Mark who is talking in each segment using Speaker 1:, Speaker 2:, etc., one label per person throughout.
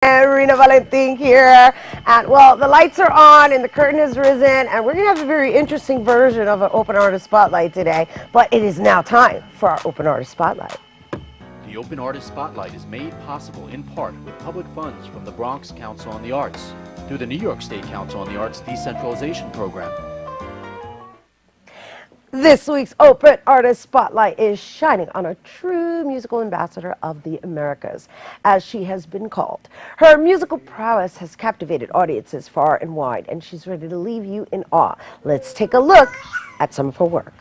Speaker 1: Rhina Valentin here, and well, the lights are on and the curtain has risen, and we're going to have a very interesting version of an Open Artist Spotlight today, but it is now time for our Open Artist Spotlight.
Speaker 2: The Open Artist Spotlight is made possible in part with public funds from the Bronx Council on the Arts through the New York State Council on the Arts Decentralization Program.
Speaker 1: This week's Open Artist Spotlight is shining on a true musical ambassador of the Americas, as she has been called. Her musical prowess has captivated audiences far and wide, and she's ready to leave you in awe. Let's take a look at some of her work.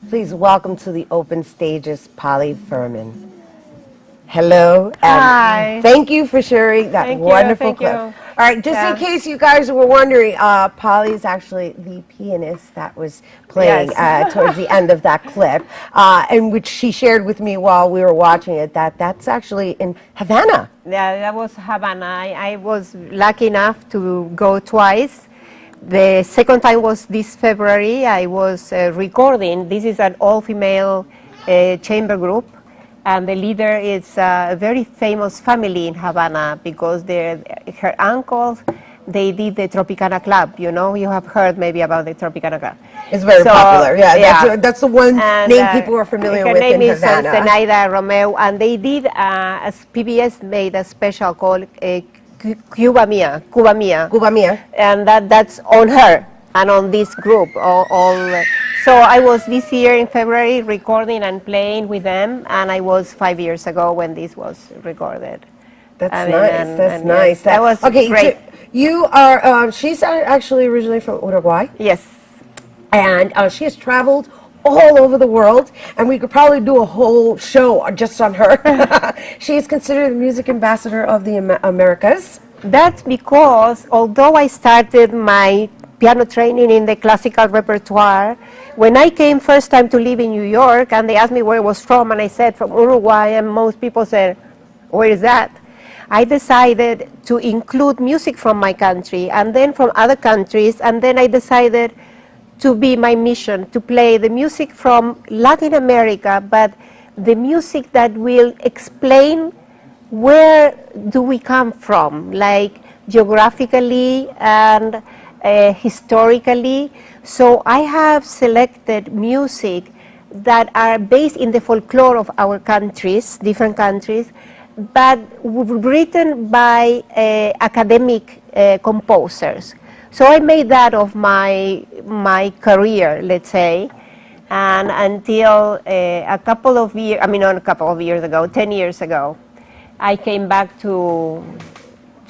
Speaker 1: Please welcome to the open stages, Binelli-Ferman. Hello.
Speaker 3: Hi.
Speaker 1: Thank you for sharing that wonderful clip. All right, just in case you guys were wondering, Polly is actually the pianist that was playing towards the end of that clip, and which she shared with me while we were watching it, that's actually in Havana.
Speaker 3: Yeah, that was Havana. I was lucky enough to go twice. The second time was this February. I was recording. This is an all-female chamber group, and the leader is a very famous family in Havana because her uncles, they did the Tropicana Club. You know, you have heard maybe about the Tropicana Club.
Speaker 1: It's very popular. Yeah, that's the one name people are familiar with in Havana.
Speaker 3: Her name is Zenaida Romeo, and they did, as PBS made a special called Cuba Mia, and that's on her and on this group. So I was this year in February recording and playing with them, and I was 5 years ago when this was recorded.
Speaker 1: That's nice. That's nice.
Speaker 3: That was great.
Speaker 1: So you are. She's actually originally from Uruguay.
Speaker 3: Yes.
Speaker 1: And she has traveled all over the world, and we could probably do a whole show just on her. She is considered the music ambassador of the Americas.
Speaker 3: That's because although I started my piano training in the classical repertoire, when I came first time to live in New York and they asked me where I was from, and I said from Uruguay, and most people said, where is that? I decided to include music from my country and then from other countries, and then I decided to be my mission to play the music from Latin America, but the music that will explain where do we come from, like geographically and historically. So I have selected music that are based in the folklore of our countries, different countries, but written by academic composers. So I made that of my career, let's say, and until a couple of years, I mean not a couple of years ago, 10 years ago, I came back to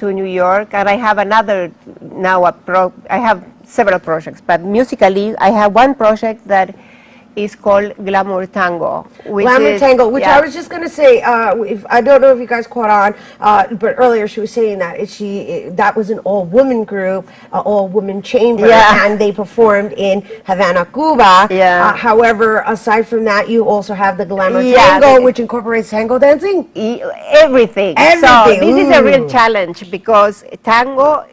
Speaker 3: New York, and I have another, now I have several projects, but musically I have one project that is called Glamour Tango.
Speaker 1: Glamour Tango, which I was just going to say, I don't know if you guys caught on, but earlier she was saying that that was an all-woman group, all-woman chamber, and they performed in Havana, Cuba. However, aside from that, you also have the Glamour Tango, which incorporates tango dancing?
Speaker 3: Everything. So this is a real challenge because tango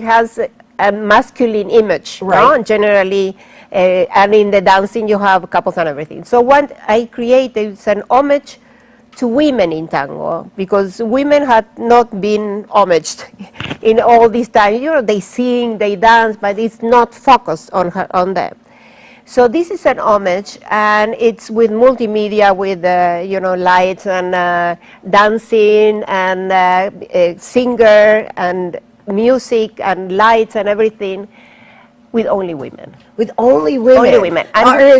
Speaker 3: has a masculine image, no? Generally. And in the dancing you have couples and everything. So what I created is an homage to women in tango, because women had not been homaged in all this time. You know, they sing, they dance, but it's not focused on them. So this is an homage, and it's with multimedia, with you know, lights and dancing and singer and music and lights and everything. With only women.
Speaker 1: With only women?
Speaker 3: Only women.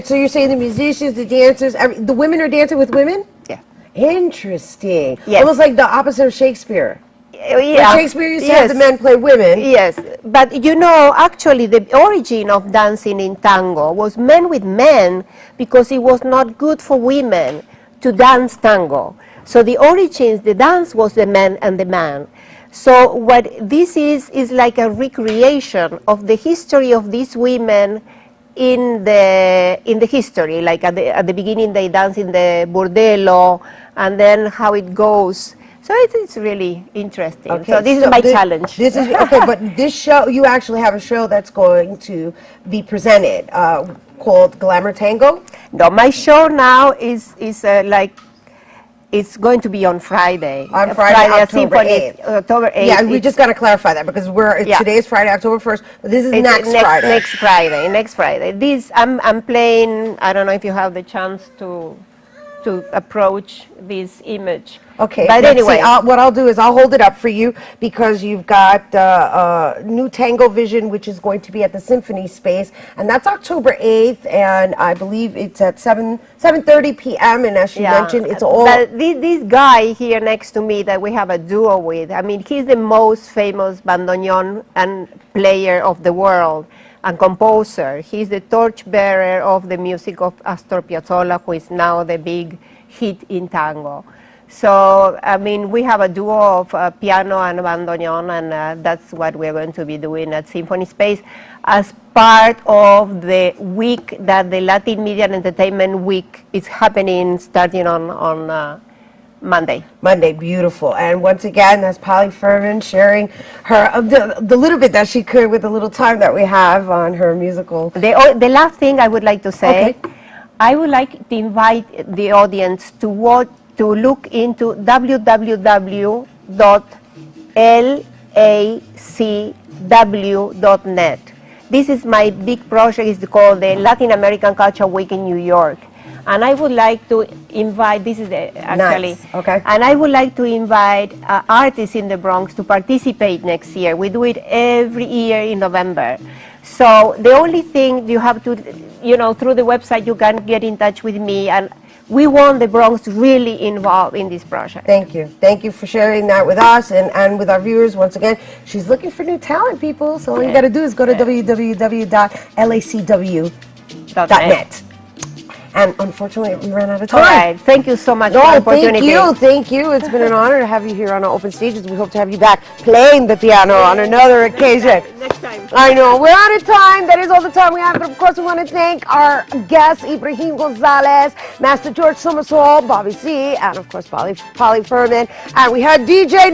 Speaker 1: So you're saying the musicians, the dancers, the women are dancing with women?
Speaker 3: Yeah.
Speaker 1: Interesting.
Speaker 3: Yes.
Speaker 1: Almost like the opposite of Shakespeare.
Speaker 3: Yeah.
Speaker 1: When Shakespeare used to have the men play women.
Speaker 3: Yes, but you know, actually the origin of dancing in tango was men with men, because it was not good for women to dance tango. So the origins, the dance was the man and the man. So what this is like a recreation of the history of these women in the history. Like at the beginning they dance in the bordello, and then how it goes. So it's really interesting. Okay, so this is my challenge.
Speaker 1: This is okay, but this show, you actually have a show that's going to be presented called Glamour Tango.
Speaker 3: No, my show now is like. It's going to be on Friday.
Speaker 1: On Friday, October 8th.
Speaker 3: October 8th.
Speaker 1: Yeah, we just got to clarify that because today is Friday, October 1st, but this is next Friday.
Speaker 3: Next Friday. This, I'm playing, I don't know if you have the chance to approach this image.
Speaker 1: Okay,
Speaker 3: but anyway.
Speaker 1: What I'll do is I'll hold it up for you, because you've got new Tango Vision, which is going to be at the Symphony Space, and that's October 8th, and I believe it's at 7:30 p.m., and as she mentioned, it's all...
Speaker 3: But this guy here next to me that we have a duo with, I mean, he's the most famous bandoneon and player of the world, and composer. He's the torchbearer of the music of Astor Piazzolla, who is now the big hit in tango. So, I mean, we have a duo of piano and bandoneon, and that's what we're going to be doing at Symphony Space as part of the week that the Latin Media and Entertainment Week is happening starting on Monday.
Speaker 1: Monday, beautiful. And once again, that's binelli-ferman sharing her the little bit that she could with the little time that we have on her musical.
Speaker 3: The last thing I would like to say, I would like to invite the audience to look into www.lacw.net. This is my big project. It's called the Latin American Culture Week in New York. And I would like to invite, this is actually,
Speaker 1: nice. Okay.
Speaker 3: And I would like to invite artists in the Bronx to participate next year. We do it every year in November. So the only thing you have to, you know, through the website you can get in touch with me, and we want the Bronx really involved in this project.
Speaker 1: Thank you. Thank you for sharing that with us and with our viewers. Once again, she's looking for new talent, people. So all you got to do is go to www.lacw.net. And unfortunately, we ran out of
Speaker 3: All
Speaker 1: time.
Speaker 3: right. Thank you so much for
Speaker 1: No,
Speaker 3: the opportunity.
Speaker 1: thank you. It's been an honor to have you here on our open stages. We hope to have you back playing the piano on another occasion.
Speaker 3: Next time.
Speaker 1: I know, we're out of time. That is all the time we have. But of course, we want to thank our guests, Ibrahim Gonzalez, Master George Somersault, Bobby C., and of course, Polly Ferman. And we had DJ